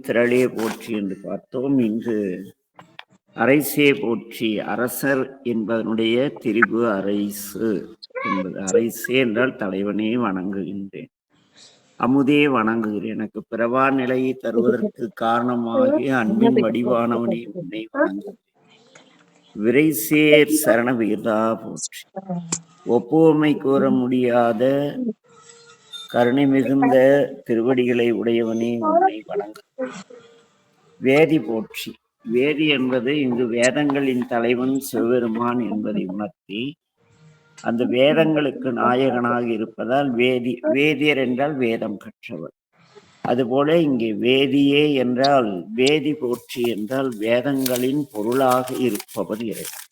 திரளே போற்றி என்று பார்த்தோம். இன்று அரைசே போற்றி, அரசர் என்பதனுடைய திரிபு அரைசு என்பது. அரைசே என்றால் தலைவனே வணங்குகின்றேன், அமுதே வணங்குகிறேன், எனக்கு பிறவா நிலையை தருவதற்கு காரணமாகிய அன்பின் வடிவானவனே உன்னை வணங்குகிறேன். விரைசேர் சரண விகிதா போற்றி, ஒப்புவமை கூற முடியாத கருணை மிகுந்த திருவடிகளை உடையவனே உன்னை வணங்குகிறேன். வேதி போற்றி, வேதி என்பது இங்கு வேதங்களின் தலைவன் சிவபெருமான் என்பதை உணர்த்தி, அந்த வேதங்களுக்கு நாயகனாக இருப்பதால் வேதியர் என்றால் வேதம் கற்றவர். அதுபோல இங்கே வேதியே என்றால், வேதி போற்றி என்றால் வேதங்களின் பொருளாக இருப்பவர் இறைவன்.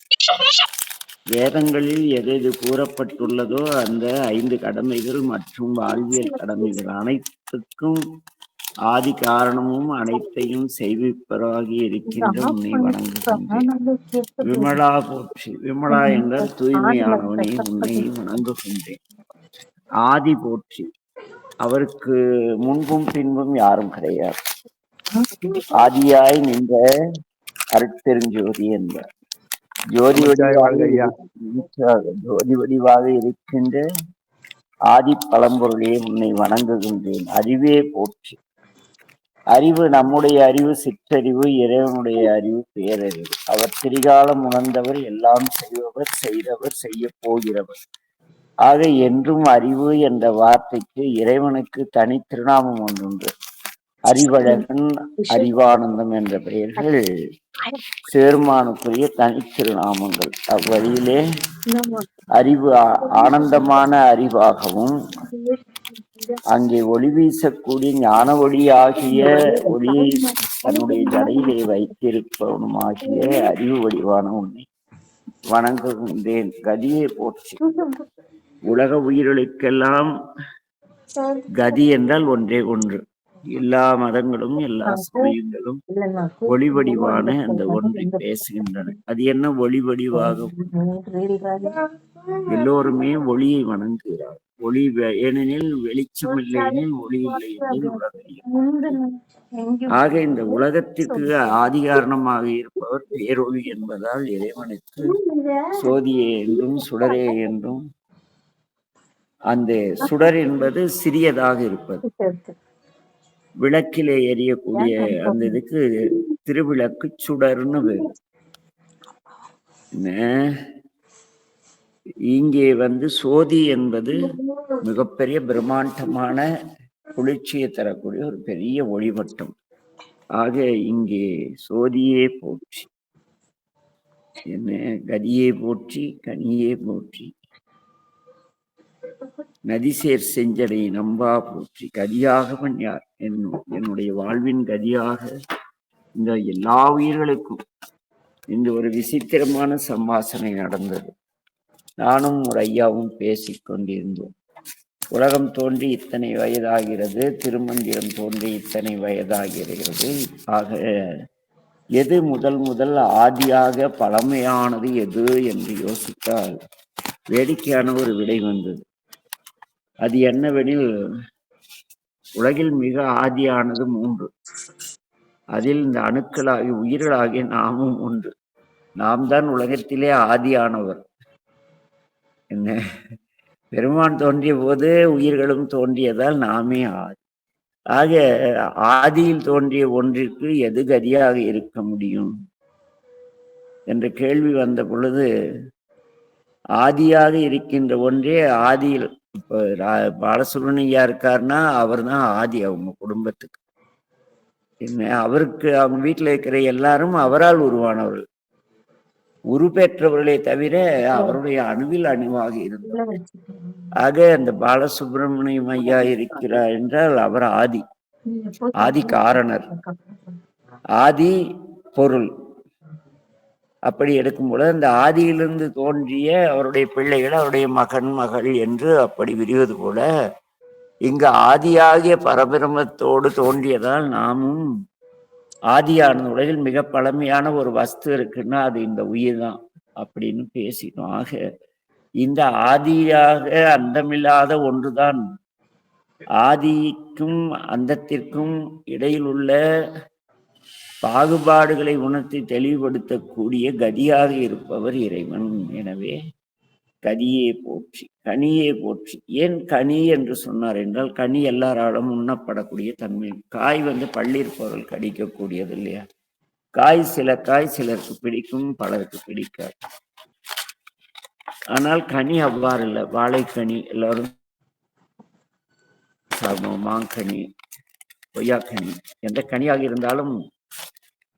வேதங்களில் எது கூறப்பட்டுள்ளதோ அந்த 5 கடமைகள் மற்றும் வாழ்வியல் கடமைகள் அனைத்துக்கும் ஆதி காரணமும் அனைத்தையும் செய்விப்பவராகி இருக்கின்ற உன்னை வணங்குகின்றேன். விமலா போற்றி, விமலா என்றால் தூய்மையானவனே உன்னை வணங்குகின்றேன். ஆதி போற்றி, அவருக்கு முன்பும் பின்பும் யாரும் கிடையாது. ஆதியாய் நின்ற அருட்பெருஞ்சோதி என்பார். ஜோதி வடிவாக இருக்கின்ற ஆதி பழம்பொருளே உன்னை வணங்குகின்றேன். அறிவே போற்றி, அறிவு நம்முடைய அறிவு சிற்றறிவு, இறைவனுடைய அறிவு பேரறிவு. அவர் திரிகாலம் உணர்ந்தவர், எல்லாம் செய்பவர், செய்தவர், செய்ய போகிறவர். ஆக என்றும் அறிவு என்ற வார்த்தைக்கு இறைவனுக்கு தனி திருநாமம் ஒன்றுண்டு. அறிவழகன், அறிவானந்தம் என்ற பெயர்கள் சேர்மானுக்குரிய தனி திருநாமங்கள். அவ்வழியிலே அறிவு ஆனந்தமான அறிவாகவும், அங்கே ஒளி வீசக்கூடிய ஞான ஒளி ஆகிய ஒளியை தன்னுடைய ஜடையிலே வைத்திருப்பவனுமாகிய அறிவு வடிவான உன்னை வணங்குகின்றேன். கதியை போற்றி, உலக உயிர்களுக்கெல்லாம் கதி என்றால் ஒன்றே ஒன்று. எல்லா மதங்களும் எல்லா சமயங்களும் ஒளிவடிவான அந்த ஒன்றை பேசுகின்றன. அது என்ன ஒளிவடிவாக? எல்லோருமே ஒளியை வணங்குகிறார். ஒளி ஏனெனில் வெளிச்சம் இல்லையெனில் ஒளி இல்லை என்று உலகம். ஆக இந்த உலகத்திற்கு ஆதி காரணமாக இருப்பவர் பேரொளி என்பதால் இறைவனுக்கு சோதியே என்றும் சுடரே என்றும், அந்த சுடர் என்பது சிறியதாக இருப்பது. விளக்கிலே எரியக்கூடிய அந்த இதுக்கு திருவிளக்கு சுடர்னு வேறு. இங்கே சோதி என்பது மிகப்பெரிய பிரம்மாண்டமான குளிர்ச்சியை தரக்கூடிய ஒரு பெரிய ஒளிவட்டம். ஆக இங்கே சோதியே போற்றி, என்ன கதியே போற்றி, கனியே போற்றி, நதிசேர் செஞ்சடை நம்பா போற்றி. கதியாகவன் யார்? என்னுடைய வாழ்வின் கதியாக இந்த எல்லா உயிர்களுக்கும் இன்று ஒரு விசித்திரமான சம்பாஷணை நடந்தது. நானும் ஒரு ஐயாவும் பேசிக்கொண்டிருந்தோம். உலகம் தோன்றி இத்தனை வயதாகிறது, திருமந்திரம் தோன்றி இத்தனை வயதாகிறது. ஆக எது முதல் ஆதியாக பழமையானது எது என்று யோசித்தால் வேடிக்கையான ஒரு விடை வந்தது. அது என்னவெனில், உலகில் மிக ஆதியானது 3. அதில் இந்த அணுக்களாகி உயிர்களாகிய நாமும் ஒன்று. நாம் தான் உலகத்திலே ஆதியானவர். என்ன, பெருமான் தோன்றிய போது உயிர்களும் தோன்றியதால் நாமே ஆதி. ஆக ஆதியில் தோன்றிய ஒன்றிற்கு எது கதியாக இருக்க முடியும் என்ற கேள்வி வந்த பொழுது, ஆதியாக இருக்கின்ற ஒன்றே ஆதியில். இப்ப பாலசுப்ரமணியா இருக்காருன்னா அவர் தான் ஆதி அவங்க குடும்பத்துக்கு. என்ன, அவருக்கு அவங்க வீட்டில் இருக்கிற எல்லாரும் அவரால் உருவானவர்கள், உருப்பெற்றவர்களே தவிர அவருடைய அணுவில் அணுவாக இருந்தார். ஆக அந்த பாலசுப்ரமணியம் ஐயா இருக்கிறார் என்றால் அவர் ஆதி, ஆதி காரணர், ஆதி பொருள். அப்படி எடுக்கும்போது அந்த ஆதியிலிருந்து தோன்றிய அவருடைய பிள்ளைகள், அவருடைய மகன் மகள் என்று அப்படி விரிவது போல, இங்கு ஆதியாகிய பரபிரமத்தோடு தோன்றியதால் நாமும் ஆதியான உலகில் மிக பழமையான ஒரு வஸ்து இருக்குன்னா அது இந்த உயிர் தான் அப்படின்னு பேசினோம். ஆக இந்த ஆதியாக அந்தமில்லாத ஒன்றுதான் ஆதிக்கும் அந்தத்திற்கும் இடையில் உள்ள பாகுபாடுகளை உணர்த்தி தெளிவுபடுத்தக்கூடிய கதியாக இருப்பவர் இறைவன். எனவே கதியே போற்றி, கனியே போற்றி. ஏன் கனி என்று சொன்னார் என்றால், கனி எல்லாராலும் உண்ணப்படக்கூடிய தன்மை. காய் பள்ளிர் பொருள் கடிக்கக்கூடியது இல்லையா? சில காய் சிலருக்கு பிடிக்கும், பலருக்கு பிடிக்காது. ஆனால் கனி அவ்வாறு இல்லை. வாழைக்கனி எல்லாரும் சாப்பிடுவோம், மாங்கனி, கொய்யாக்கனி, எந்த கனியாக இருந்தாலும்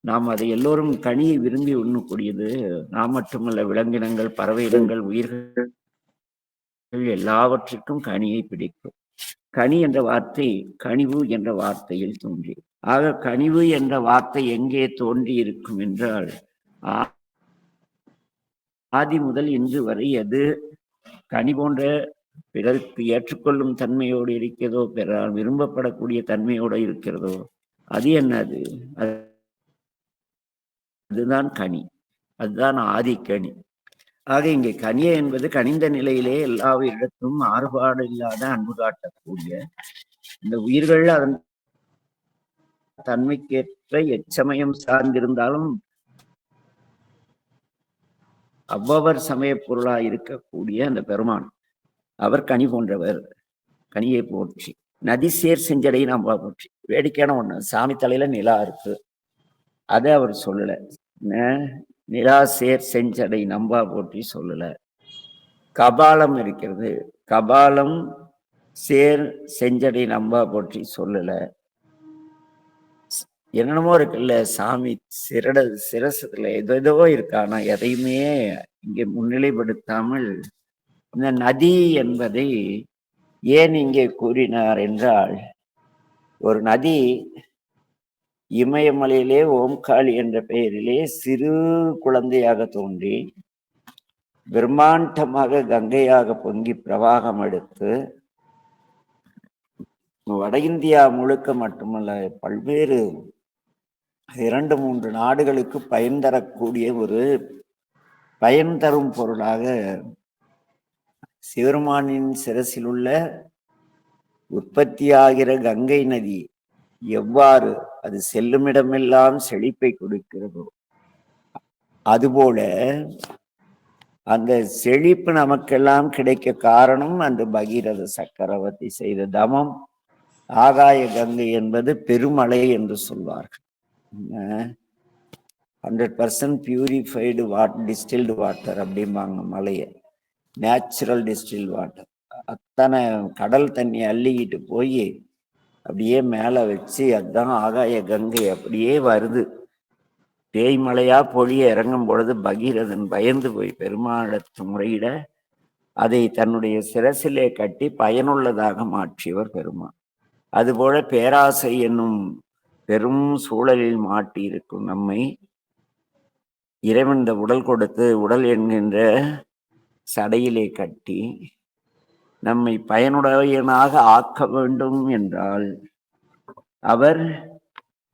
நாம் அதை எல்லோரும் கனியை விரும்பி உண்ணக்கூடியது. நாம் மட்டுமல்ல, விலங்கினங்கள், பறவை இனங்கள், உயிர்கள் எல்லாவற்றிற்கும் கனியை பிடிக்கும். கனி என்ற வார்த்தை கனிவு என்ற வார்த்தையில் தோன்றி. ஆக கனிவு என்ற வார்த்தை எங்கே தோன்றி இருக்கும் என்றால், ஆதி முதல் இன்று வரை அது கனி போன்ற பிறருக்கு ஏற்றுக்கொள்ளும் தன்மையோடு இருக்கிறதோ, பிறரால் விரும்பப்படக்கூடிய தன்மையோடு இருக்கிறதோ, அது என்னது? அதுதான் கனி, அதுதான் ஆதிக்கனி. ஆக இங்கே கனிய என்பது கனிந்த நிலையிலே எல்லா இடத்தும் மாறுபாடு இல்லாத அன்பு காட்டக்கூடிய இந்த உயிர்கள் அதன் தன்மைக்கேற்ற எச்சமயம் சார்ந்திருந்தாலும் அவ்வவர் சமய பொருளாய் இருக்கக்கூடிய அந்த பெருமான், அவர் கனி போன்றவர். கனியை போற்றி. நதி சேர் செஞ்சடை நாம் போற்றி. வேடிக்கையான ஒண்ணு, சாமி தலையில நிலா இருக்கு, அதை அவர் சொல்லல. நிலா சேர் செஞ்சடை நம்பா போற்றி சொல்லல. கபாலம் இருக்கிறது, கபாலம் சேர் செஞ்சடை நம்பா போற்றி சொல்லல. என்னென்னமோ இருக்குல்ல, சாமி சிரசத்துல ஏதோ இருக்கு. ஆனா எதையுமே இங்கே முன்னிலைப்படுத்தாமல் இந்த நதி என்பதை ஏன் இங்கே கூறினார் என்றால், ஒரு நதி இமயமலையிலே ஓம்காளி என்ற பெயரிலே சிறு குழந்தையாக தோன்றி பிரம்மாண்டமாக கங்கையாக பொங்கி பிரவாகம் எடுத்து வட இந்தியா முழுக்க மட்டுமல்ல, பல்வேறு 2-3 நாடுகளுக்கு பயன் தரக்கூடிய ஒரு பயன் தரும் பொருளாக சிவருமானின் சிரசில் உள்ள உற்பத்தியாகிற கங்கை நதி எவ்வாறு அது செல்லுமிடமெல்லாம் செழிப்பை கொடுக்கிறதோ, அதுபோல அந்த செழிப்பு நமக்கெல்லாம் கிடைக்க காரணம் அந்த பகீரத சக்கரவர்த்தி செய்த தமம். ஆகாய கங்கை என்பது பெருமழை என்று சொல்வார்கள். 100% பியூரிஃபைடு டிஸ்டில்டு வாட்டர் அப்படிம்பாங்க மலையை. Natural distilled water. அத்தனை கடல் தண்ணி அள்ளிக்கிட்டு போய் அப்படியே மேலே வச்சு, அதுதான் ஆகாய கங்கை. அப்படியே வருது, தேய்மலையா பொழிய இறங்கும் பொழுது பகீரதன் பயந்து போய் பெருமாளத்து முறையிட அதை தன்னுடைய சிரசிலே கட்டி பயனுள்ளதாக மாற்றியவர் பெருமாள். அதுபோல பேராசை என்னும் பெரும் சூழலில் மாட்டி இருக்கும் நம்மை இறைவன் இந்த உடல் கொடுத்து, உடல் என்கின்ற சடையிலே கட்டி நம்மை பயனுடையனாக ஆக்க வேண்டும் என்றால், அவர்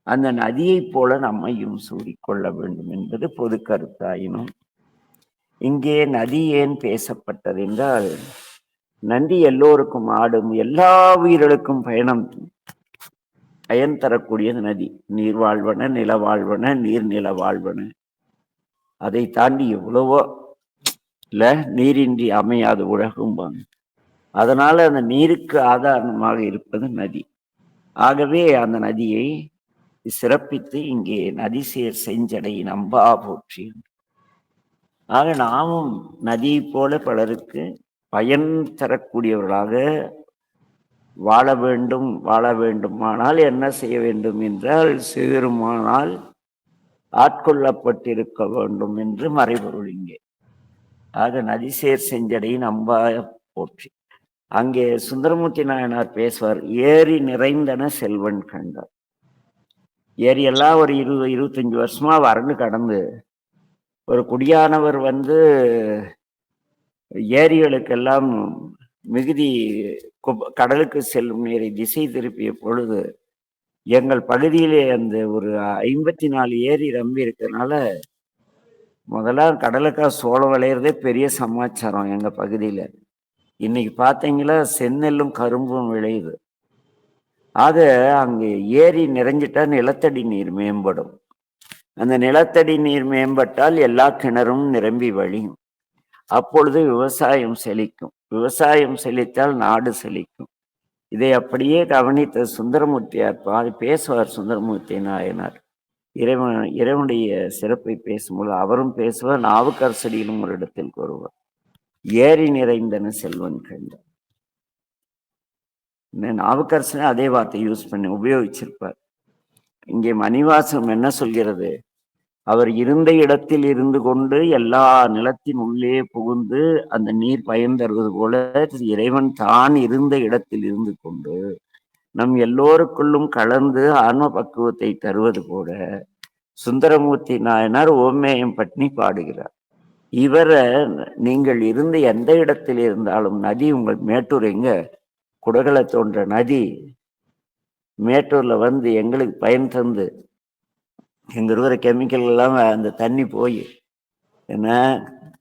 அந்த நதியைப் போல நம்மையும் சூடிக்கொள்ள வேண்டும் என்பது பொது கருத்தாயினும், இங்கே நதி ஏன் பேசப்பட்டது என்றால், நந்தி எல்லோருக்கும் ஆடும், எல்லா உயிர்களுக்கும் பயன் தரக்கூடியது நதி. நீர் வாழ்வன, நில வாழ்வன, நீர்நில வாழ்வன. அதை தாண்டி எவ்வளவோ இல்ல, நீரின்றி அமையாது உலகும்பாங்க. அதனால அந்த நீருக்கு ஆதாரமாக இருப்பது நதி. ஆகவே அந்த நதியை சிறப்பித்து இங்கே நதி சேர் செஞ்சடை நம்பா போற்றி. ஆக நாமும் நதியை போல பலருக்கு பயன் தரக்கூடியவர்களாக வாழ வேண்டுமானால் என்ன செய்ய வேண்டும் என்றால், சிவருமானால் ஆட்கொள்ளப்பட்டிருக்க வேண்டும் என்று மறைபொருள் இங்கே. ஆக நதி சேர் செஞ்சடை நம்பா போற்றி. அங்கே சுந்தரமூர்த்தி நாயனார் பேசுவார், ஏரி நிறைந்தன செல்வன் கண்டார். ஏரி எல்லாம் ஒரு 20-25 வருஷமா வறண்டு கடந்து ஒரு குடியானவர் ஏரிகளுக்கெல்லாம் மிகுதி கடலுக்கு செல்லும் நீரை திசை திருப்பிய பொழுது, எங்கள் பகுதியிலே அந்த ஒரு 54 ஏரி ரம்பி இருக்கிறதுனால, முதல்ல கடலுக்கா சோளம் விளையிறதே பெரிய சமாச்சாரம் எங்க பகுதியில. இன்னைக்கு பார்த்தீங்களா, செந்நெல்லும் கரும்பும் விளையுது. ஆக அங்கே ஏரி நிறைஞ்சிட்டா நிலத்தடி நீர் மேம்படும். அந்த நிலத்தடி நீர் மேம்பட்டால் எல்லா கிணறும் நிரம்பி வழியும். அப்பொழுது விவசாயம் செழிக்கும். விவசாயம் செழித்தால் நாடு செழிக்கும். இதை அப்படியே கவனித்த சுந்தரமூர்த்தியார் பேசுவார். சுந்தரமூர்த்தி நாயனார் இறைவனுடைய சிறப்பை பேசும்போது அவரும் பேசுவார். நாவுக்கரசடியிலும் ஒரு இடத்தில் கூறுவார், ஏரி நிறைந்தன செல்வன் கண்டார். நாவுக்கரசன் அதே வார்த்தை யூஸ் பண்ணி உபயோகிச்சிருப்பார். இங்கே மணிவாசகம் என்ன சொல்கிறது? அவர் இருந்த இடத்தில் இருந்து கொண்டு எல்லா நிலத்தின் உள்ளே புகுந்து அந்த நீர் பயன் தருவது போல இறைவன் தான் இருந்த இடத்தில் இருந்து கொண்டு நம் எல்லோருக்குள்ளும் கலந்து ஆன்ம பக்குவத்தை தருவது போல சுந்தரமூர்த்தி நாயனார் ஓமேயம் பட்னி பாடுகிறார். இவரை நீங்கள் இருந்து எந்த இடத்தில் இருந்தாலும் நதி உங்கள் மேட்டூர் எங்க குடகளை தோன்ற நதி மேட்டூர்ல வந்து எங்களுக்கு பயன் தந்து எங்க இருக்கிற கெமிக்கல் எல்லாம் அந்த தண்ணி போய் என்ன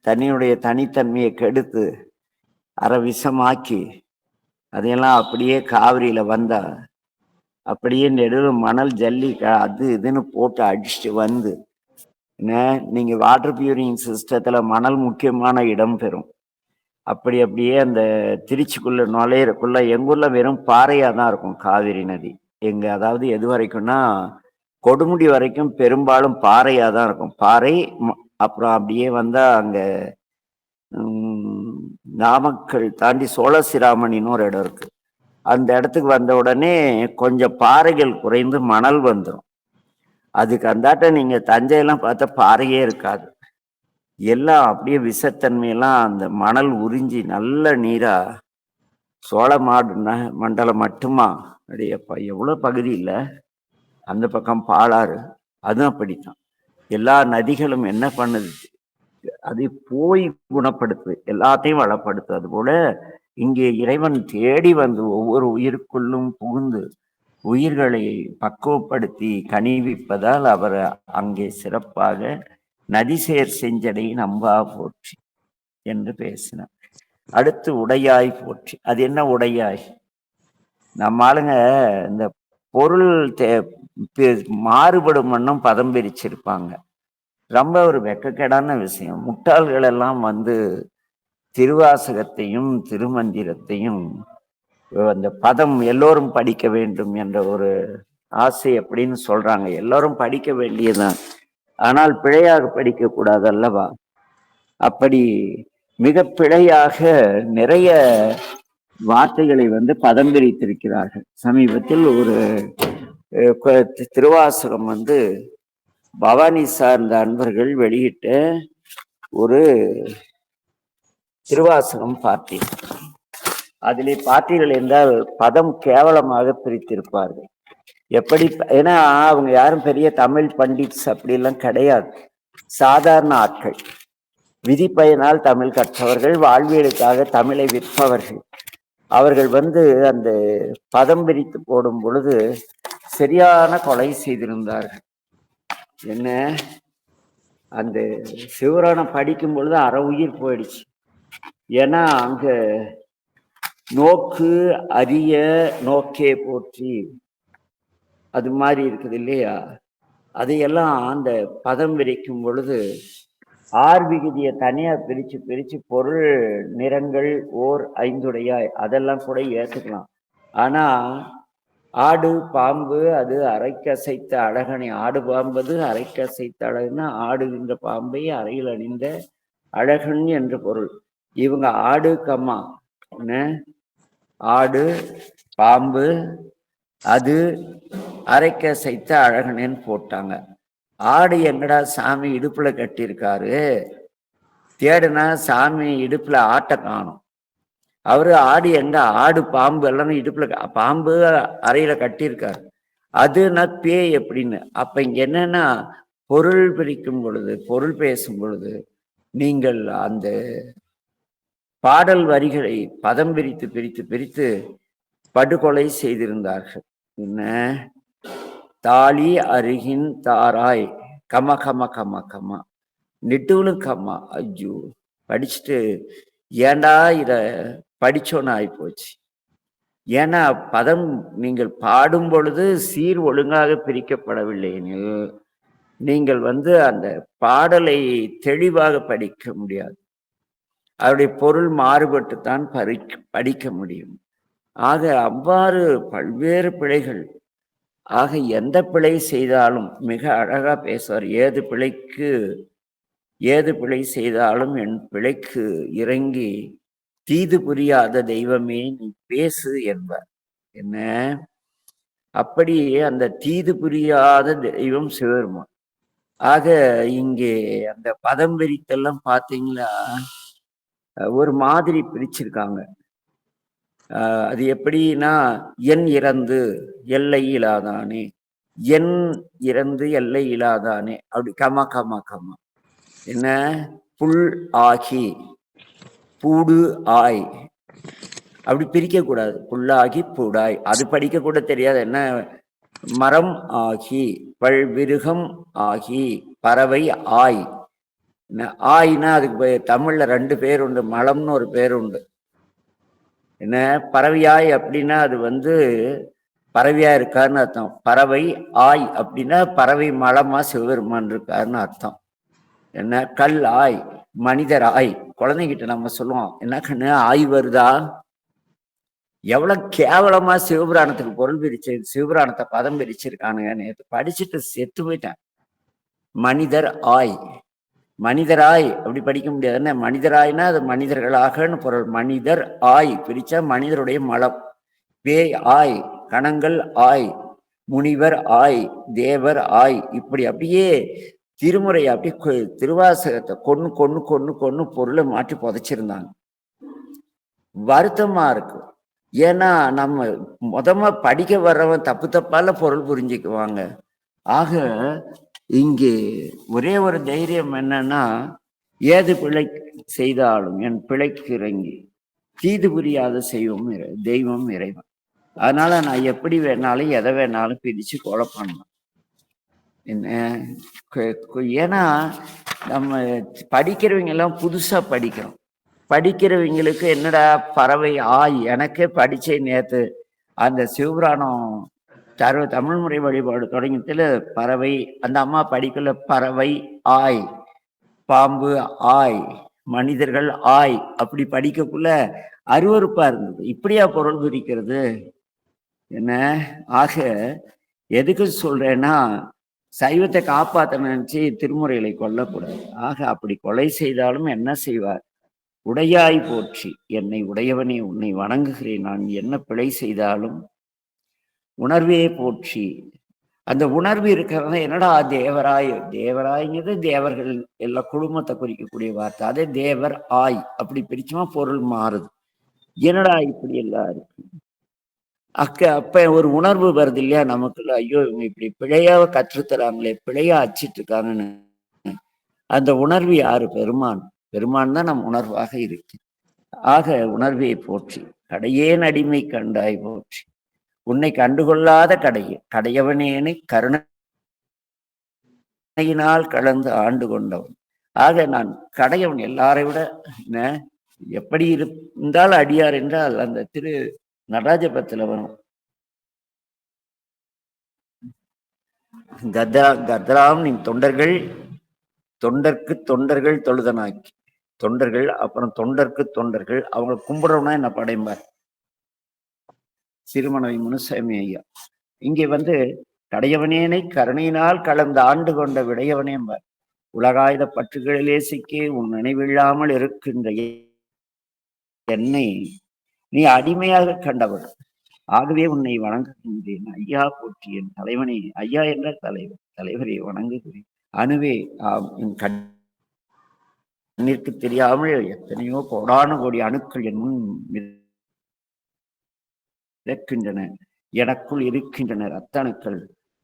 தண்ணியுடைய தனித்தன்மையை கெடுத்து அரை விஷமாக்கி அதையெல்லாம் அப்படியே காவிரியில வந்தா அப்படியே நெடுவு மணல் ஜல்லி அது இதுன்னு போட்டு அடிச்சுட்டு வந்து என்ன நீங்க வாட்டர் பியூரிங் சிஸ்டத்துல மணல் முக்கியமான இடம் பெறும். அப்படியே அந்த திருச்சிக்குள்ள நுழையிறக்குள்ள எங்க ஊர்ல வெறும் பாறையா தான் இருக்கும் காவிரி நதி. எங்க அதாவது எது வரைக்கும்னா கொடுமுடி வரைக்கும் பெரும்பாலும் பாறையா தான் இருக்கும். பாறை அப்புறம் அப்படியே வந்தா அங்க நாமக்கல் தாண்டி சோழசிராமணின்னு ஒரு இடம் இருக்கு. அந்த இடத்துக்கு வந்த உடனே கொஞ்சம் பாறைகள் குறைந்து மணல் வந்துடும். அதுக்கு அந்தாட்ட நீங்க தஞ்சையெல்லாம் பார்த்தா பாறையே இருக்காது. எல்லாம் அப்படியே விஷத்தன்மையெல்லாம் அந்த மணல் உறிஞ்சி நல்ல நீரா சோழ மண்டலம் மட்டுமா அடையப்பா எவ்வளவு பகுதி இல்லை. அந்த பக்கம் பாலாறு அதுவும் அப்படித்தான். எல்லா நதிகளும் என்ன பண்ணுது? அது போய் குணப்படுத்து, எல்லாத்தையும் வளப்படுத்து. அது போல இங்கே இறைவன் தேடி வந்து ஒவ்வொரு உயிருக்குள்ளும் புகுந்து உயிர்களை பக்குவப்படுத்தி கனிவிப்பதால் அவர் அங்கே சிறப்பாக நதிசேர் செஞ்சடை நம்பா போற்றி என்று பேசினார். அடுத்து உடையாய் போற்றி. அது என்ன உடையாய்? நம்ம ஆளுங்க இந்த பொருள் மாறுபடும் வண்ணம் பதம் பிரிச்சிருப்பாங்க. ரொம்ப ஒரு வெக்கக்கேடான விஷயம். முட்டாள்கள் எல்லாம் வந்து திருவாசகத்தையும் திருமந்திரத்தையும் அந்த பதம் எல்லோரும் படிக்க வேண்டும் என்ற ஒரு ஆசை அப்படின்னு சொல்றாங்க. எல்லோரும் படிக்க வேண்டியதுதான், ஆனால் பிழையாக படிக்க கூடாது அல்லவா? அப்படி மிக பிழையாக நிறைய வார்த்தைகளை வந்து பதம் பிரித்திருக்கிறார்கள். சமீபத்தில் ஒரு திருவாசகம் வந்து பவானி சார்ந்த அன்பர்கள் வெளியிட்ட ஒரு திருவாசகம் பார்த்தேன். அதிலே பார்த்தீர்கள் என்றால் பதம் கேவலமாக பிரித்திருப்பார்கள். எப்படி? ஏன்னா அவங்க யாரும் பெரிய தமிழ் பண்டிட்ஸ் அப்படிலாம் கிடையாது. சாதாரண ஆட்கள், விதி பயனால் தமிழ் கற்றவர்கள், வாழ்வியலுக்காக தமிழை விற்பவர்கள். அவர்கள் வந்து அந்த பதம் பிரித்து போடும் பொழுது சரியான கொலை செய்திருந்தார்கள். என்ன, அந்த சிவராணம் படிக்கும் பொழுது அரை உயிர் போயிடுச்சு. ஏன்னா அங்க நோக்கு அரிய நோக்கே போற்றி அது மாதிரி இருக்குது இல்லையா? அதையெல்லாம் அந்த பதம் விரிக்கும் பொழுது ஆர் விகுதியை தனியா பிரிச்சு பிரிச்சு பொருள் நிறங்கள் ஓர் ஐந்துடையாய் அதெல்லாம் கூட ஏத்துக்கலாம். ஆனா ஆடு பாம்பு அது அரைக்கசைத்த அழகனை, ஆடு பாம்பது அரைக்கசைத்த அழகுன்னா ஆடுகின்ற பாம்பை அறையில் அணிந்த அழகன் என்று பொருள். இவங்க ஆடு கம்மா என்ன, ஆடு பாம்பு அது அரைக்கசைத்த அழகனேன்னு போட்டாங்க. ஆடு எங்கடா சாமி இடுப்புல கட்டியிருக்காரு, தேடுனா சாமி இடுப்புல ஆட்டை காணும். அவரு ஆடு எங்க, ஆடு பாம்பு எல்லாம் இடுப்புல, பாம்பு அறையில கட்டியிருக்காரு. அதுனா பேய் எப்படின்னு. அப்ப இங்க என்னன்னா பொருள் பிரிக்கும் பொழுது, பொருள் பேசும் பொழுது நீங்கள் அந்த பாடல் வரிகளை பதம் பிரித்து பிரித்து பிரித்து படுகொலை செய்திருந்தார்கள். என்ன, தாலி அருகின் தாராய் கம கம கம கம நெட்டுவனும் கம்மா. ஐயோ, படிச்சுட்டு ஏண்டா இத படிச்சோன்னு ஆயிப்போச்சு. ஏன்னா பதம் நீங்கள் பாடும் பொழுது சீர் ஒழுங்காக பிரிக்கப்படவில்லை எனில் நீங்கள் அந்த பாடலை தெளிவாக படிக்க முடியாது. அவருடைய பொருள் மாறுபட்டுத்தான் படிக்க முடியும். ஆக அவ்வாறு பல்வேறு பிழைகள். ஆக எந்த பிழை செய்தாலும் மிக அழகா பேசுவார். ஏது பிழை செய்தாலும் என் பிழைக்கு இறங்கி தீது புரியாத தெய்வமே நீ பேசு என்பார். என்ன அப்படி அந்த தீது புரியாத தெய்வம் சிவபெருமான். ஆக இங்கே அந்த பதம் விரித்தெல்லாம் பார்த்தீங்களா ஒரு மாதிரி பிரிச்சிருக்காங்க. அது எப்படின்னா என் இறந்து எல்லை இலாதானே, என் இறந்து எல்லை இலாதானே, அப்படி கமா கமா கமா. என்ன புல் ஆகி பூடு ஆய், அப்படி பிரிக்க கூடாது. புல்லாகி பூடாய், அது படிக்க கூட தெரியாது. என்ன மரம் ஆகி பல்விருகம் ஆகி பறவை ஆய். ஆய்னா அதுக்கு தமிழ்ல 2 பேர் உண்டு. மலம்னு ஒரு பேர் உண்டு. என்ன பறவையாய் அப்படின்னா அது பறவையா இருக்காருன்னு அர்த்தம். பறவை ஆய் அப்படின்னா பறவை மலமா சிவபெருமான் இருக்காருன்னு அர்த்தம். என்ன கல் ஆய் மனிதர் ஆய். குழந்தைகிட்ட நம்ம சொல்லுவோம், என்ன கண்ணு ஆய் வருதா? எவ்வளவு கேவலமா சிவபுராணத்துக்கு பொருள் பிரிச்சு சிவபுராணத்தை பதம் பிரிச்சிருக்கானுங்க. நேற்று படிச்சுட்டு செத்து போயிட்டேன். மனிதர் ஆய், மனிதராய் அப்படி படிக்க முடியாது. என்ன மனிதராய்னா அது மனிதர்களாகன்னு பொருள். மனிதர் ஆய் பிரிச்சா மனிதருடைய மலம். பேய் ஆய், கணங்கள் ஆய், முனிவர் ஆய், தேவர் ஆய், இப்படி அப்படியே திருமுறை அப்படி திருவாசகத்தை கொன்னு கொன்னு கொன்னு கொன்னு பொருளை மாற்றி புதைச்சிருந்தாங்க. வருத்தமா இருக்கு. ஏன்னா நம்ம மொதமா படிக்க வர்றவன் தப்பு தப்பால பொருள் புரிஞ்சுக்குவாங்க. ஆக இங்கே ஒரே ஒரு தைரியம் என்னன்னா, ஏது பிழை செய்தாலும் என் பிழைக்கு இறங்கி தீது புரியாத தெய்வம் இறைவன். அதனால நான் எப்படி வேணாலும் எதை வேணாலும் பிரிச்சு கொலை பண்ணலாம். என்ன ஏன்னா நம்ம படிக்கிறவங்க எல்லாம் புதுசா படிக்கிறோம். படிக்கிறவங்களுக்கு என்னடா பறவை ஆய். எனக்கே படிச்சேன் நேத்து. அந்த சிவபுராணம் தமிழ் முறை வழிபாடு தொடங்கியதுல பறவை, அந்த அம்மா படிக்கல. பறவை ஆய், பாம்பு ஆய், மனிதர்கள் ஆய், அப்படி படிக்கக்குள்ள அருவருப்பா இருந்தது. இப்படியா பொருள் பிரிக்கிறது? என்ன ஆக எதுக்கு சொல்றேன்னா, சைவத்தை காப்பாற்ற நினைச்சு திருமுறைகளை கொல்லக்கூடாது. ஆக அப்படி கொலை செய்தாலும் என்ன செய்வார்? உடையாய் போற்றி என்னை உடையவனே உன்னை வணங்குகிறேன். நான் என்ன பிழை செய்தாலும் உணர்வே போற்றி. அந்த உணர்வு இருக்கிறதா என்னடா தேவராய். தேவராய்ங்கிறது தேவர்கள் எல்லா குடும்பத்தை குறிக்கக்கூடிய வார்த்தை. அதே தேவர் ஆய் அப்படி பிரிச்சுமா பொருள் மாறுது. என்னடா இப்படி எல்லாம் இருக்கு. அப்ப ஒரு உணர்வு வருது இல்லையா நமக்குள்ள, ஐயோ இவங்க இப்படி பிழையாவ கற்றுத்தராங்களே, பிழையா அச்சிட்டு இருக்காங்கன்னு. அந்த உணர்வு யாரு? பெருமான். பெருமான் தான் நம் உணர்வாக இருக்கு. ஆக உணர்வை போற்றி. கடையேன் அடிமை கண்டாய் போற்றி. உன்னை கண்டுகொள்ளாத கடையவனேனை கருணையினால் கலந்து ஆண்டு கொண்டவன். ஆக நான் கடையவன். எல்லாரை விட எப்படி இருந்தால் அடியார் என்றால் அந்த திரு நடராஜபத்துல வரும். கத்ராம் நின் தொண்டர்க்கு தொண்டர்கள் தொழுதனாக்கி. தொண்டர்கள், அப்புறம் தொண்டர்க்கு தொண்டர்கள், அவங்க கும்பிடுறோம்னா என்ன படைம்பார் சிறுமணவி முனுசாமி ஐயா. இங்கே கடையவனேனை கருணையினால் கலந்து ஆண்டு கொண்ட விடையவனேம்பார். உலகாயுத பற்றுகளிலே சிக்கி உன் நினைவில்லாமல் இருக்கின்ற என்னை நீ அடிமையாக கண்டவர். ஆகவே உன்னை வணங்குகின்றேன். ஐயா போற்றி என் தலைவனே. ஐயா என்ற தலைவரை வணங்குகிறேன். அணுவே என் கண்ணிற்கு தெரியாமல் எத்தனையோ கோடான கோடி அணுக்கள் என் முன் இறக்கின்றன. எனக்குள் இருக்கின்றனர் அத்தணுக்கள்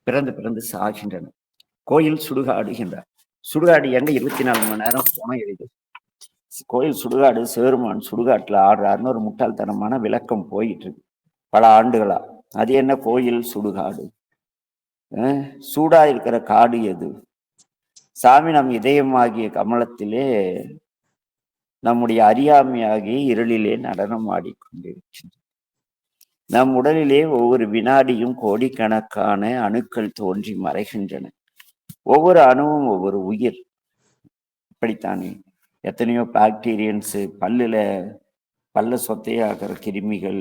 பிறந்து சாகின்றன. கோயில் சுடுகாடுகின்றார். சுடுகாடு எங்க 24 மணி நேரம் போன எழுது. கோயில் சுடுகாடு, சிவருமான் சுடுகாட்டுல ஆடுறாருன்னு ஒரு முட்டாள்தனமான விளக்கம் போயிட்டு இருக்கு பல ஆண்டுகளா. அது என்ன கோயில் சுடுகாடு? சூடா இருக்கிற காடு எது? சாமி நம் இதயமாகிய கமலத்திலே நம்முடைய அறியாமையாகிய இருளிலே நடனம் ஆடிக்கொண்டிருக்கின்ற நம் உடலிலே ஒவ்வொரு வினாடியும் கோடிக்கணக்கான அணுக்கள் தோன்றி மறைகின்றன. ஒவ்வொரு அணுவும் ஒவ்வொரு உயிர். இப்படித்தானே எத்தனையோ பாக்டீரியன்ஸு, பல்ல சொத்தையாகிற கிருமிகள்,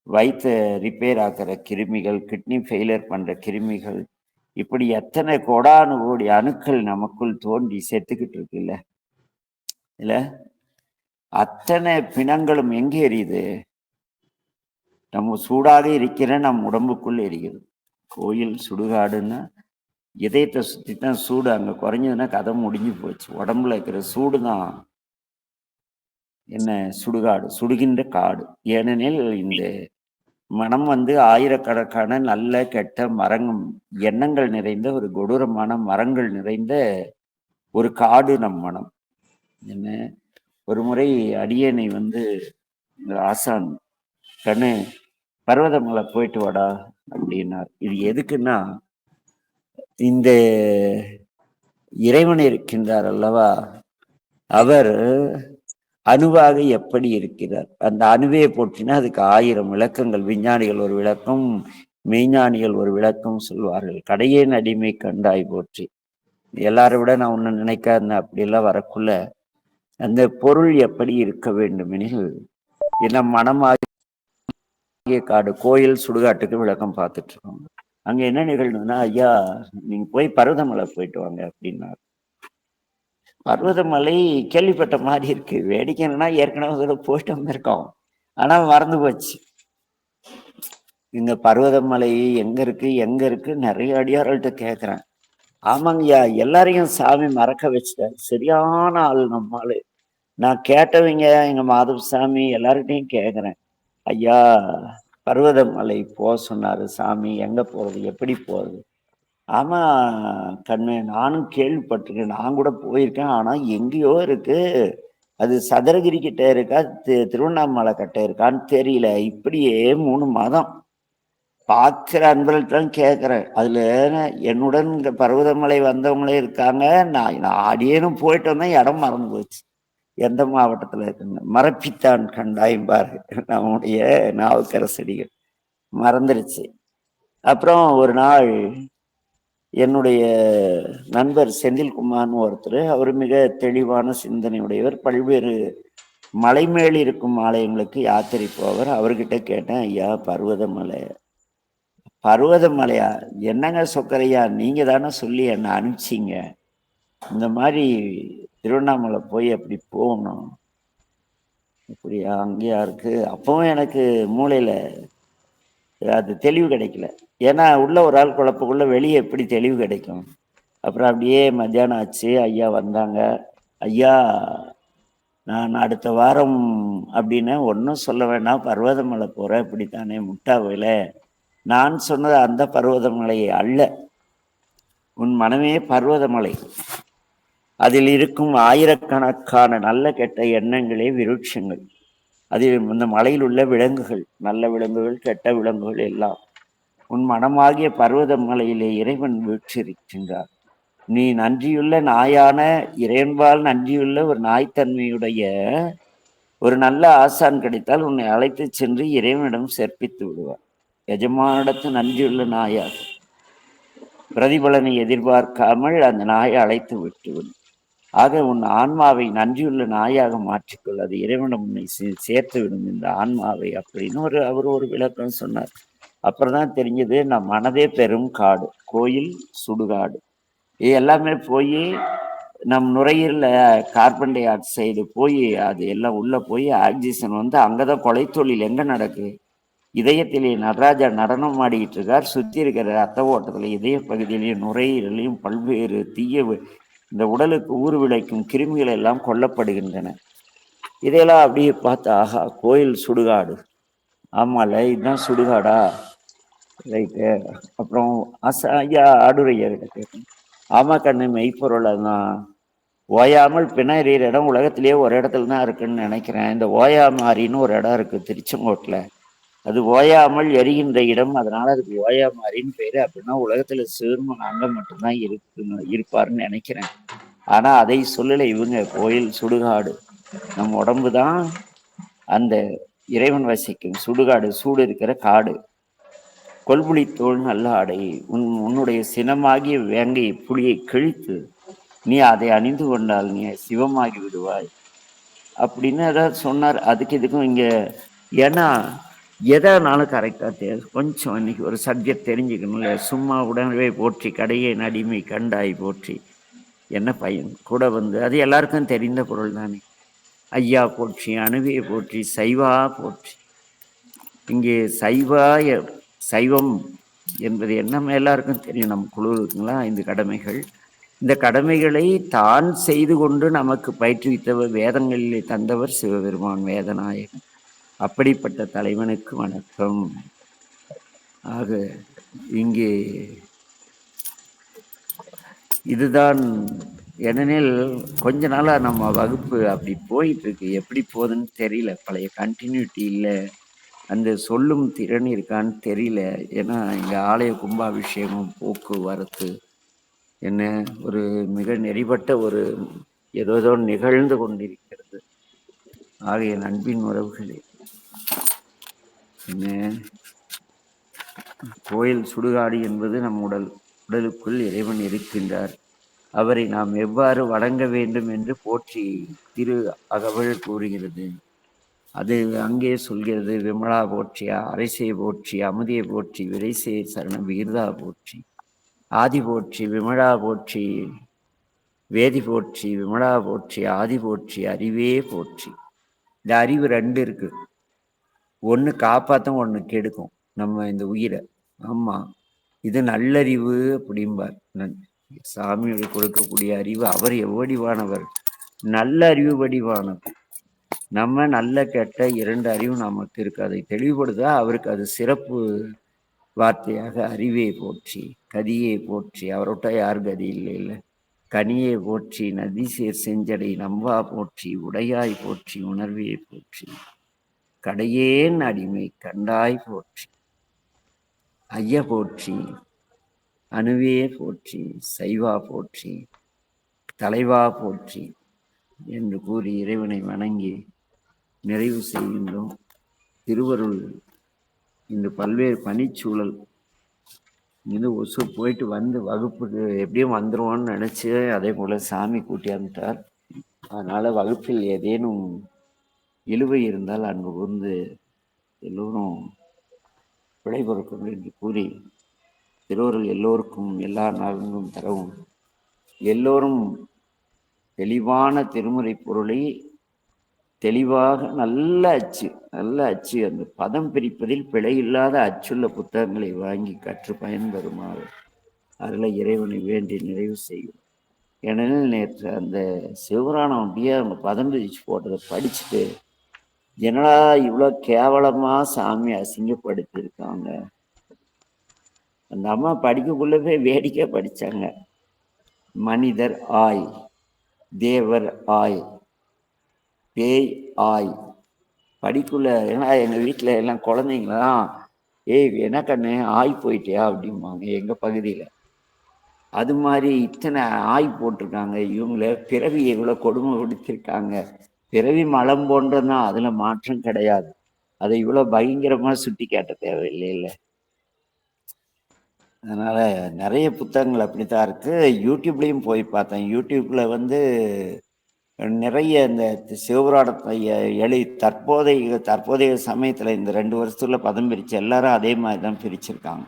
வயிற்றை ரிப்பேர் ஆகிற கிருமிகள், கிட்னி ஃபெயிலியர் பண்ற கிருமிகள், இப்படி எத்தனை கோடானு கோடி அணுக்கள் நமக்குள் தோன்றி செத்துக்கிட்டு இருக்குல்ல. இல்ல அத்தனை பிணங்களும் எங்கே எரியுது? நம்ம சூடாக இருக்கிற நம் உடம்புக்குள்ள எரிகிறது. கோயில் சுடுகாடுன்னா இதயத்தை சுற்றி தான் சூடு. அங்கே குறைஞ்சதுன்னா கதை முடிஞ்சு போச்சு. உடம்புல இருக்கிற சூடு தான் என்ன சுடுகாடு, சுடுகின்ற காடு. ஏனெனில் இந்த மனம் ஆயிரக்கணக்கான நல்ல கெட்ட எண்ணங்கள் நிறைந்த ஒரு கொடூரமான மரங்கள் நிறைந்த ஒரு காடு நம் மனம். என்ன ஒரு முறை அடியேனை ஆசான், கண்ணு பர்வதமலை போயிட்டு வாடா அப்படின்னார். இது எதுக்குன்னா, இந்த இறைவன் இருக்கின்றார் அல்லவா, அவர் அணுவாக எப்படி இருக்கிறார்? அந்த அணுவே போற்றினா அதுக்கு 1000 விளக்கங்கள். விஞ்ஞானிகள் ஒரு விளக்கம், மெய்ஞானிகள் ஒரு விளக்கம் சொல்வார்கள். கடையேன் அடிமை கண்டாய் போற்றி. எல்லாரை விட நான் ஒண்ணு நினைக்காத அப்படியெல்லாம் வரக்குள்ள அந்த பொருள் எப்படி இருக்க வேண்டும் எனில், என்ன மனமாகிய காடு. கோயில் சுடுகாட்டுக்கு விளக்கம் பார்த்துட்டு இருக்கோம். அங்க என்ன நிகழ்வுன்னா, ஐயா நீங்க போய் பர்வதமலை போயிட்டு வாங்க அப்படின்னாரு. பர்வதமலை கேள்விப்பட்ட மாதிரி இருக்கு. வேடிக்கை என்னன்னா, ஏற்கனவே போயிட்டு வந்திருக்கோம், ஆனா மறந்து போச்சு. இந்த பர்வதமலை எங்க இருக்கு நிறைய அடியார்கள்ட்ட கேட்கிறேன். ஆமாங்கய்யா, எல்லாரையும் சாமி மறக்க வச்சுட்டார். சரியான ஆள் நம்மாளு. நான் கேட்டவங்க எங்க மாதவசாமி எல்லார்கிட்டையும் கேட்கிறேன், ஐயா பர்வதமலை போக சொன்னாரு சாமி, எங்க போறது, எப்படி போறது? ஆமா கண்ணு, நானும் கேள்விப்பட்டிருக்கேன், நான் கூட போயிருக்கேன். ஆனா எங்கேயோ இருக்கு, அது சதுரகிரி கிட்ட இருக்கா திருவண்ணாமலை கிட்ட இருக்கான்னு தெரியல. இப்படியே 3 மாதம் பார்க்கிற அன்பர்கள்ட்ட கேட்கிறேன். அதுல என்னுடன் இந்த பர்வதமலை வந்தவங்களே இருக்காங்க. நான் அடியேனும் போயிட்டு வந்தேன், இடம் மறந்து போச்சு. எந்த மாவட்டத்துல இருக்குங்க, மரப்பித்தான் கண்டாய்பாரு நம்முடைய நாவுக்கரசடிகள், மறந்துருச்சு. அப்புறம் ஒரு நாள் என்னுடைய நண்பர் செந்தில்குமார்னு ஒருத்தர், அவர் மிக தெளிவான சிந்தனையுடையவர், பல்வேறு மலை மேல் இருக்கும் ஆலயங்களுக்கு யாத்திரை போவர். அவர்கிட்ட கேட்டேன், ஐயா பர்வதமலையா? என்னங்க சொக்கரையா, நீங்க தானே சொல்லி என்ன அனுப்பிச்சிங்க, இந்த மாதிரி திருவண்ணாமலை போய் அப்படி போகணும், அப்படியா அங்கேயா இருக்கு? அப்பவும் எனக்கு மூளையில அது தெளிவு கிடைக்கல. ஏன்னா உள்ள ஒரு ஆள் குழப்பக்குள்ள வெளியே எப்படி தெளிவு கிடைக்கும்? அப்புறம் அப்படியே மத்தியானம் ஆச்சு, ஐயா வந்தாங்க. ஐயா நான் அடுத்த வாரம் அப்படின்னு, ஒன்றும் சொல்ல வேண்டாம், பர்வதமலை போகிறேன், இப்படித்தானே முட்டாவையில். நான் சொன்னது அந்த பர்வதமலை அல்ல, உன் மனமே பர்வதமலை. அதில் இருக்கும் ஆயிரக்கணக்கான நல்ல கெட்ட எண்ணங்களே விருட்சங்கள். அதில் இந்த மலையில் உள்ள விலங்குகள், நல்ல விலங்குகள் கெட்ட விலங்குகள் எல்லாம். உன் மனமாகிய பர்வதமலையிலே இறைவன் வீற்றிருக்கின்றார். நீ நன்றியுள்ள நாயான, இறைவன்பால் நன்றியுள்ள ஒரு நாய்த்தன்மையுடைய ஒரு நல்ல ஆசான் கிடைத்தால் உன்னை அழைத்து சென்று இறைவனிடம் சேர்ப்பித்து விடுவார். எஜமானிடத்து நன்றியுள்ள நாயாக பிரதிபலனை எதிர்பார்க்காமல் அந்த நாயை அழைத்து விட்டுவிடும். ஆக உன் ஆன்மாவை நன்றியுள்ள நாயாக மாற்றிக்கொள், அது இறைவனிடம் உன்னை சேர்த்து விடும் இந்த ஆன்மாவை அப்படின்னு அவர் ஒரு விளக்கம் சொன்னார். அப்புறம் தான் தெரிஞ்சது, நம் மனதே பெரும் காடு, கோயில் சுடுகாடு. இது எல்லாமே போய் நம் நுரையீரல கார்பன் டை ஆக்சைடு போய் அது எல்லாம் உள்ள போய் ஆக்சிஜன் அங்கதான் கொலை தொழில் எங்க நடக்குது? இதயத்திலே நடராஜா நடனம் ஆடிக்கிட்டு இருக்கார். சுற்றி இருக்கிற ரத்த ஓட்டத்துல இதய பகுதியிலையும் நுரையீரலையும் பல்வேறு தீய இந்த உடலுக்கு ஊறு விளைக்கும் கிருமிகள் எல்லாம் கொல்லப்படுகின்றன. இதையெல்லாம் அப்படியே பார்த்து, ஆஹா கோயில் சுடுகாடு, ஆமால இதுதான் சுடுகாடா, ரைட்டு. அப்புறம் ஐயா ஆடுரையா கிட்ட கேட்டேன், ஆமா கண்ணு மெய்ப்பொருள் தான், ஓயாமல் பிணறீர் இடம் உலகத்திலேயே ஒரு இடத்துல தான் இருக்குன்னு நினைக்கிறேன். இந்த ஓயாமாரின்னு ஒரு இடம் இருக்கு திருச்செங்கோட்டுல, அது ஓயாமல் எரிகின்ற இடம், அதனால அதுக்கு ஓயாமாரின்னு பேரு. அப்படின்னா உலகத்துல சிறுமன் அங்க மட்டும்தான் இருப்பாருன்னு நினைக்கிறேன். ஆனா அதை சொல்லலை இவங்க, கோயில் சுடுகாடு. நம் உடம்பு தான் அந்த இறைவன் வசிக்கும் சுடுகாடு, சூடு இருக்கிற காடு. கொல்புலி தோல் நல்ல ஆடை, உன்னுடைய சினமாகிய வேங்கை புலியை கிழித்து நீ அதை அணிந்து கொண்டால் நீ சிவமாகி விடுவாய் அப்படின்னு ஏதாவது சொன்னார். அதுக்கு இதுக்கும் இங்க ஏன்னா எதனாலும் கரெக்டாக தெரியாது. கொஞ்சம் இன்னைக்கு ஒரு சப்ஜெக்ட் தெரிஞ்சுக்கணும்ல. சும்மா உடனே போற்றி கடையை நடிமை கண்டாய் போற்றி என்ன பையன் கூட வந்து அது எல்லாருக்கும் தெரிந்த பொருள் தானே. ஐயா போற்றி, அணுவியை போற்றி, சைவா போற்றி. இங்கே சைவம் என்பது என்ன எல்லாருக்கும் தெரியும். நம் குழுவுக்குங்களா 5 கடமைகள். இந்த கடமைகளை தான் செய்து கொண்டு நமக்கு பயிற்றுவித்தவர், வேதங்களிலே தந்தவர் சிவபெருமான் வேதநாயகன். அப்படிப்பட்ட தலைவனுக்கு வணக்கம். ஆக இங்கே இதுதான். ஏனெனில் கொஞ்ச நாளா நம்ம வகுப்பு அப்படி போயிட்டு இருக்கு. எப்படி போகுதுன்னு தெரியல. பழைய கண்டினியூட்டி இல்லை. அந்த சொல்லும் திறன் இருக்கான்னு தெரியல. ஏன்னா இங்க ஆலய கும்பாபிஷேகம், போக்குவரத்து என்ன ஒரு மிக நெறிப்பட்ட ஒரு ஏதோ நிகழ்ந்து கொண்டிருக்கிறது. ஆகிய அன்பின் உறவுகளே, என்ன கோயில் சுடுகாடு என்பது நம் உடலுக்குள் இறைவன் இருக்கின்றார். அவரை நாம் எவ்வாறு வணங்க வேண்டும் என்று போற்றி திரு அகவல் கூறுகிறது. அது அங்கே சொல்கிறது. விமலா போற்றியா, அரசே போற்றி, அமுதியை போற்றி, விரைசே சரணம் விகிர்தா போற்றி, ஆதி போற்றி, விமலா போற்றி, வேதி போற்றி, விமலா போற்றி, ஆதி போற்றி, அறிவே போற்றி. இந்த அறிவு 2 இருக்கு. ஒன்று காப்பாற்றும், ஒன்று கெடுக்கும் நம்ம இந்த உயிரை. ஆமா, இது நல்லறிவு அப்படிம்பார். சாமியோட கொடுக்கக்கூடிய அறிவு. அவர் எவ்வடிவானவர்? நல்ல அறிவு வடிவானவர். நம்ம நல்ல கெட்ட 2 அறிவு நமக்கு இருக்கு. அதை தெளிவுபடுத்தா அவருக்கு அது சிறப்பு வார்த்தையாக அறிவே போற்றி, கதியே போற்றி. அவரோட்ட யார் கதி இல்லை இல்லை. கனியே போற்றி, நதி சேர் செஞ்சடை நம்பா போற்றி, உடையாய் போற்றி, உணர்வே போற்றி, கடையேன் அடிமை கண்டாய் போற்றி, ஐய போற்றி, அணுவே போற்றி, சைவா போற்றி, தலைவா போற்றி என்று கூறி இறைவனை வணங்கி நிறைவு செய்கின்றோம். திருவருள் இன்று பல்வேறு பணிச்சூழல் இது ஒசூர் போயிட்டு வந்து வகுப்புக்கு எப்படியும் வந்துருவோன்னு நினச்சி அதே போல் சாமி கூட்டியாந்துட்டார். அதனால் வகுப்பில் ஏதேனும் இழுவை இருந்தால் அங்கு வந்து எல்லோரும் விடை பொறுக்கும் என்று கூறி திருவருள் எல்லோருக்கும் எல்லா நலன்களும் தரவும், எல்லோரும் தெளிவான திருமுறை பொருளை தெளிவாக நல்ல அச்சு அந்த பதம் பிரிப்பதில் பிழையில்லாத அச்சுள்ள புத்தகங்களை வாங்கி கற்று பயன்பெறுமாறு அதில் இறைவனை வேண்டி நிறைவு செய்யும். ஏனெனில் நேற்று அந்த சிவபுராணம் அப்படியே அவங்க பதம் பிரிச்சு போட்டதை படிச்சுட்டு என்னடா இவ்வளோ கேவலமா சாமி அசிங்கப்படுத்தியிருக்காங்க. அந்த அம்மா படிக்கக்குள்ளவே வேடிக்கை படிச்சாங்க. மனிதர் ஆய், தேவர் ஆய், பேய் ஆய் படிக்குள்ள. ஏன்னா எங்கள் வீட்டில் எல்லாம் குழந்தைங்களாம் என்ன கண்ணு ஆய் போயிட்டியா அப்படிம்பாங்க எங்கள் பகுதியில். அது மாதிரி இத்தனை ஆய் போட்டிருக்காங்க. இவங்கள பிறவி எவ்வளோ கொடுமைப்படுத்திருக்காங்க. பிறவி மலம் போன்றதுதான், அதில் மாற்றம் கிடையாது. அதை இவ்வளோ பயங்கரமாக சுட்டி காட்ட தேவையில்லை இல்லை. அதனால் நிறைய புத்தகங்கள் அப்படித்தான் இருக்குது. யூடியூப்லேயும் போய் பார்த்தேன். யூடியூப்பில் வந்து நிறைய இந்த சிவபுராணத்தை தற்போதைய சமயத்தில் இந்த 2 வருஷத்துல பதம் பிரித்து எல்லாரும் அதே மாதிரி தான் பிரிச்சிருக்காங்க.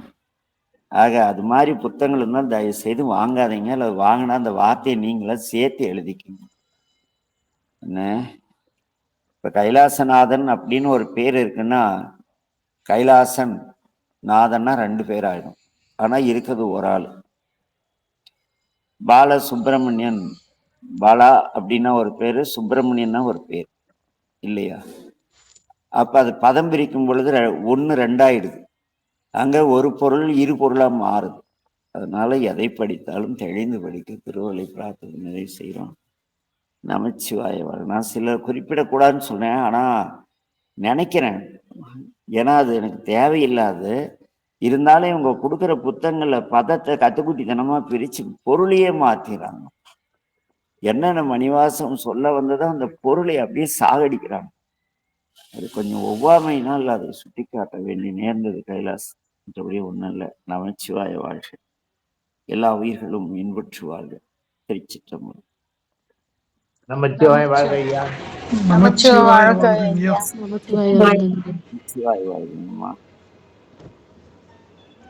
ஆக அது மாதிரி புத்தகங்கள் இருந்தால் தயவு செய்து வாங்காதீங்க. அல்லது வாங்கினா அந்த வார்த்தையை நீங்களாம் சேர்த்து எழுதிக்கணும். என்ன இப்போ கைலாசநாதன் அப்படின்னு ஒரு பேர் இருக்குன்னா, கைலாசன் நாதன்னா 2 பேர் ஆயிடும். ஆனால் இருக்கிறது ஒரு ஆள். பாலசுப்ரமணியன், பாலா அப்படின்னா ஒரு பேர், சுப்பிரமணியன்னா ஒரு பேர் இல்லையா? அப்போ அது பதம் பிரிக்கும் பொழுது 1 2 ஆயிடுது. அங்கே ஒரு பொருள் 2 பொருளாக மாறுது. அதனால எதை படித்தாலும் தெளிந்து படிக்க திருவருளை பிரார்த்தனை நிறைவு செய்கிறோம். நமச்சிவாய. நான் சில குறிப்பிடக்கூடாதுன்னு சொன்னேன், ஆனால் நினைக்கிறேன். ஏன்னா அது எனக்கு தேவையில்லாது. இருந்தாலும் இவங்க கொடுக்குற புத்தகங்களில் பதத்தை கத்துக்குட்டித்தனமாக பிரித்து பொருளையே மாற்றிடுறாங்க. என்னென்ன மணிவாசம் சொல்ல வந்ததோ அந்த பொருளை அப்படியே சாகடிக்கிறாங்க. அது கொஞ்சம் ஒவ்வாமையினால் அதை சுட்டிக்காட்ட வேண்டி நேர்ந்தது கைலாஸ். மற்றபடி ஒன்றும் இல்லை. நமச்சிவாய வாழ்க. எல்லா உயிர்களும் இன்புற்று வாழ்க. திருச்சிற்றம்பலம். நமச்சிவாய வாழ்க ஐயா. நமச்சிவாய வாழ்க ஐயா. நமச்சிவாய வாழ்க. நமச்சிவாய வாழ்கம்மா.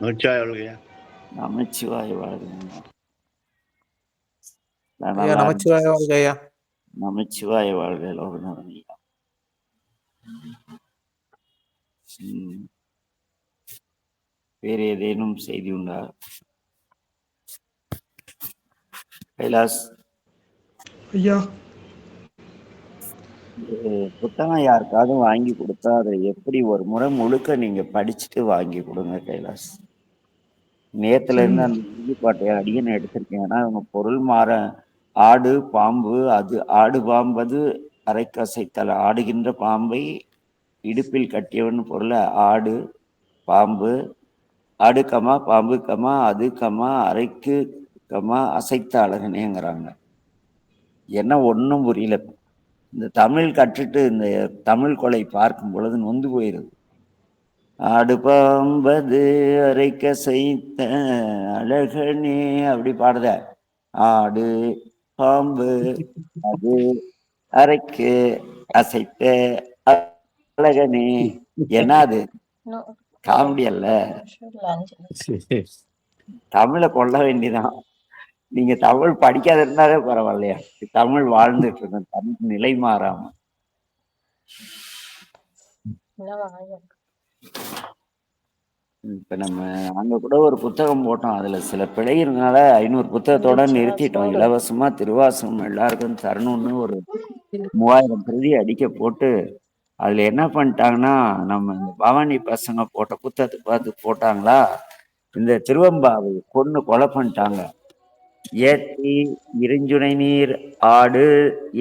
நமச்சிவாய வாழ்க. நமச்சிவாய வாழ்கம்மா. ஐயா நமச்சிவாய வாழ்க ஐயா. நமச்சிவாய வாழ்க லோகநாதன் ஐயா. வேறு ஏதேனும் செய்தி உண்டா கைலாஸ்? ஐயா புத்தகம் யாருக்காவது வாங்கி கொடுத்தா அதை எப்படி ஒரு முறை முழுக்க நீங்க படிச்சுட்டு வாங்கி கொடுங்க கைலாஸ். நேத்துல இருந்து அந்த உறுதிப்பாட்டையை அடியன்னு எடுத்திருக்கேன். ஏன்னா அவங்க பொருள் மாற ஆடு பாம்பு, அது ஆடு பாம்பது அரைக்கசைத்தல், ஆடுகின்ற பாம்பை இடுப்பில் கட்டியவன் பொருளை ஆடு பாம்பு, ஆடு கமா பாம்பு கமா அது கமா அரைக்கு கமா அசைத்த அழகனேங்கிறாங்க. என்ன ஒன்றும் புரியல. இந்த தமிழ் கற்றுட்டு இந்த தமிழ் கொலை பார்க்கும் பொழுது நொந்து போயிருது. ஆடு பாம்பது அரைக்க செய்த அழகனே அப்படி பாடுத. ஆடு பாம்பு அது அரைக்கு அசைத்த அழகனே. என்ன அது காமெடி அல்ல? தமிழை கொள்ள வேண்டிதான். நீங்க தமிழ் படிக்காத இருந்தாலே பரவாயில்லையா? தமிழ் வாழ்ந்துட்டு இருக்கோம், தமிழ் நிலை மாறாம. இப்ப நாங்க கூட ஒரு புத்தகம் போட்டோம். அதுல சில பிழை இருந்தனால 500 புத்தகத்தோட நிறுத்திட்டோம். இலவசமா திருவாசகம் எல்லாருக்கும் தரணும்னு ஒரு 3000 பிரதி அடிக்க போட்டு, அதுல என்ன பண்ணிட்டாங்கன்னா, நம்ம இந்த பவானி பசங்க போட்ட புத்தகத்தை பார்த்து போட்டாங்களா, இந்த திருவம்பாவை கொலை பண்ணிட்டாங்க. ஏற்றி இருஞ்சுனை நீர் ஆடு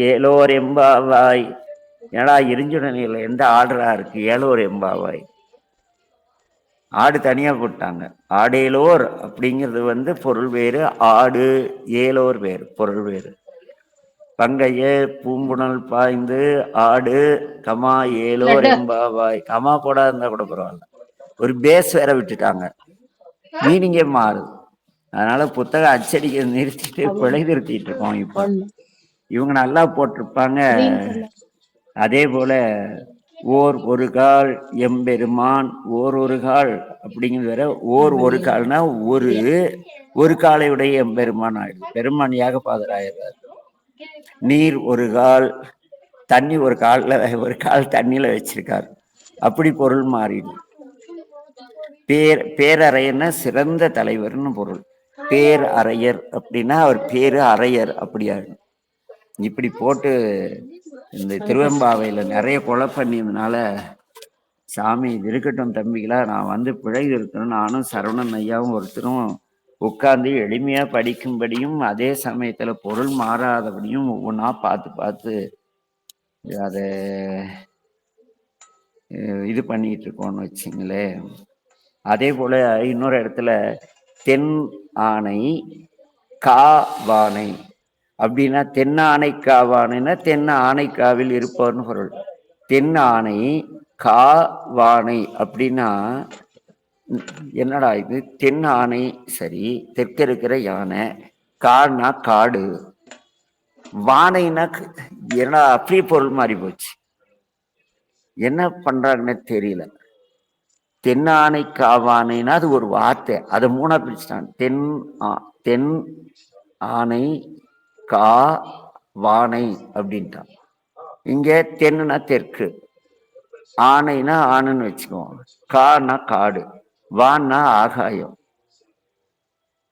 ஏலோர் எம்பாவாய். ஏடா இருஞ்சுனை நீர்ல எந்த ஆடுறா இருக்கு? ஏலோர் எம்பாவாய். ஆடு தனியா போட்டாங்க. ஆடேலோர் அப்படிங்கிறது பொருள் வேறு, ஆடு ஏலோர் வேறு, பொருள் வேறு. பங்கைய பூம்புணல் பாய்ந்து ஆடு கமா ஏலோர் எம்பாவாய். கமா போடா இருந்தா கூட பரவாயில்ல, ஒரு பேஸ் வேற விட்டுட்டாங்க, மீனிங்கே மாறுது. அதனால புத்தகம் அச்சடிக்க நிறுத்திட்டு பிழை திருத்திட்டு இருக்கோம். இப்ப இவங்க நல்லா போட்டிருப்பாங்க. அதே போல ஓர் ஒரு கால் எம்பெருமான் ஒரு கால் அப்படிங்கிறது வேற. ஒரு கால்னா ஒரு காலையுடைய எம்பெருமான் ஆயிடுது, பெருமான் ஏகபாதர் ஆயிடுறாரு. நீர் ஒரு கால், தண்ணி ஒரு கால் தண்ணியில வச்சிருக்காரு, அப்படி பொருள் மாறிடுது. பேரறையர்னா சிறந்த தலைவர்னு பொருள். பேர் அறையர் அப்படின்னா அவர் பேரு அறையர் அப்படியா. இப்படி போட்டு இந்த திருவெம்பாவையில நிறைய கொலை பண்ணியதுனால, சாமி இருக்கட்டும் தம்பிகளா, நான் பிழை இருக்கணும். நானும் சரவணன் ஐயாவும் ஒருத்தரும் உட்கார்ந்து எளிமையா படிக்கும்படியும் அதே சமயத்துல பொருள் மாறாதபடியும் ஒவ்வொன்றா பார்த்து அதை இது பண்ணிட்டு இருக்கோம்னு வச்சுங்களேன். அதே போல இன்னொரு இடத்துல தென் ஆணை காவானை அப்படின்னா, தென் ஆணை காவானைன்னா தென் ஆணைக்காவில் இருப்பவர்னு பொருள். தென் ஆணை காவானை அப்படின்னா என்னடா இது? தென் ஆணை சரி, தெற்க இருக்கிற யானை, காடுனா காடு, வானைனா என்ன அப்படியே பொருள் மாறி போச்சு. என்ன பண்றாங்கன்னு தெரியல. தென் ஆணை காவானைன்னா அது ஒரு வார்த்தை, அதை மூணா பிரிச்சுட்டான். தென் ஆணை கா வானை அப்படின்ட்டான். இங்க தென்னுனா தெற்கு, ஆணைனா ஆணுன்னு வச்சுக்குவோம், கானா காடு, வான்னா ஆகாயம்.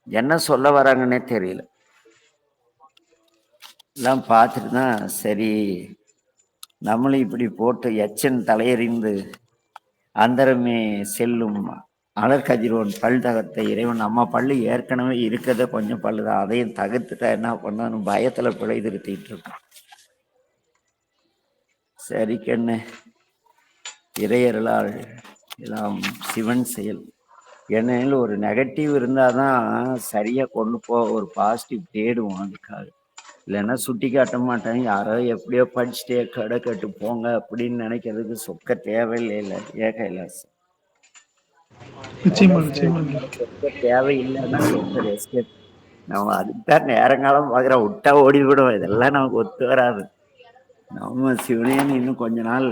என்ன சொல்ல வராங்கன்னே தெரியல. எல்லாம் பார்த்துட்டு தான் சரி, நம்மளும் இப்படி போட்டு எச்சன் தலையறிந்து அந்தரமே செல்லும் அலர்கதிரோன் பல் தகர்த்த இறைவன். நம்ம பல்லு ஏற்கனவே இருக்கிறத கொஞ்சம் பல்லு தான், அதையும் தகர்த்துட்டா என்ன பண்ணான்னு பயத்துல பிழை திருத்திட்டு இருக்கோம். சரி கண்ணு, இறையர்களால் எல்லாம் சிவன் செயல். ஏன்னா ஒரு நெகட்டிவ் இருந்தாதான் சரியா கொண்டு போக ஒரு பாசிட்டிவ் தேடுவோம். அதுக்காக இல்லைன்னா சுட்டி காட்ட மாட்டேன். யாரோ எப்படியோ படிச்சுட்டே கடை கட்டு போங்க அப்படின்னு நினைக்கிறதுக்கு சொக்க தேவையில்லை கைலாஸ். நிச்சயமா நிச்சயமா ஐயா. சொக்க தேவையில்லைன்னா சொக்க எஸ்கேப். நம்ம அதுக்குதான் நேரங்காலம் பார்க்குறோம். விட்டா ஓடி விடும். இதெல்லாம் நமக்கு ஒத்து வராது. நம்ம சிவனேன்னு இன்னும் கொஞ்ச நாள்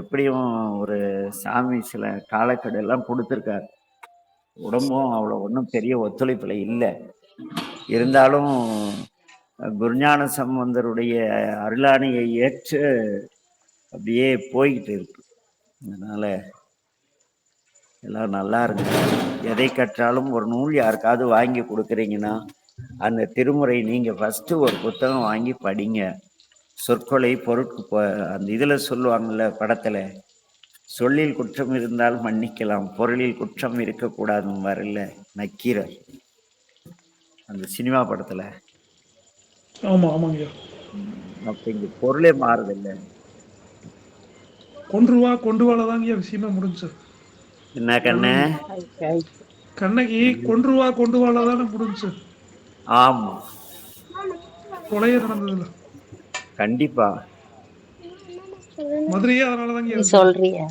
எப்படியும் ஒரு சாமி சில காலக்கெடு எல்லாம் கொடுத்துருக்காரு. உடம்பும் அவ்வளோ ஒன்றும் பெரிய ஒத்துழைப்புல இல்லை. இருந்தாலும் குருஞான சம்பந்தருடைய அருளாணையை ஏற்று அப்படியே போய்கிட்டு இருக்கு. அதனால எல்லாம் நல்லா இருக்கு. எதை கற்றாலும் ஒரு நூல் யாருக்காவது வாங்கி கொடுக்குறீங்கன்னா அந்த திருமுறை நீங்க ஃபர்ஸ்ட் ஒரு புத்தகம் வாங்கி படிங்க. சொற்கொலை பொருட்கு அந்த இதுல சொல்லுவாங்கல்ல படத்துல, சொல்லில் குற்றம் இருந்தால் மன்னிக்கலாம், பொருளில் குற்றம் இருக்கக்கூடாதுன்னு வரல நக்கீரர் அந்த சினிமா படத்துல. ஆமா ஆமாங்க ஐயா. அப்ப இங்க பொருளே மாறுதில்லை. கொண்டு வாழதாங்க ஐயா விஷயமே முடிஞ்சு. என்ன கண்ணு? கண்ணகி கொண்டு வாழதானே முடிஞ்சு. ஆமா, கொலையே நடந்ததுல கண்டிப்பா. மதுரையே அதனாலதாங்க சொல்றியா?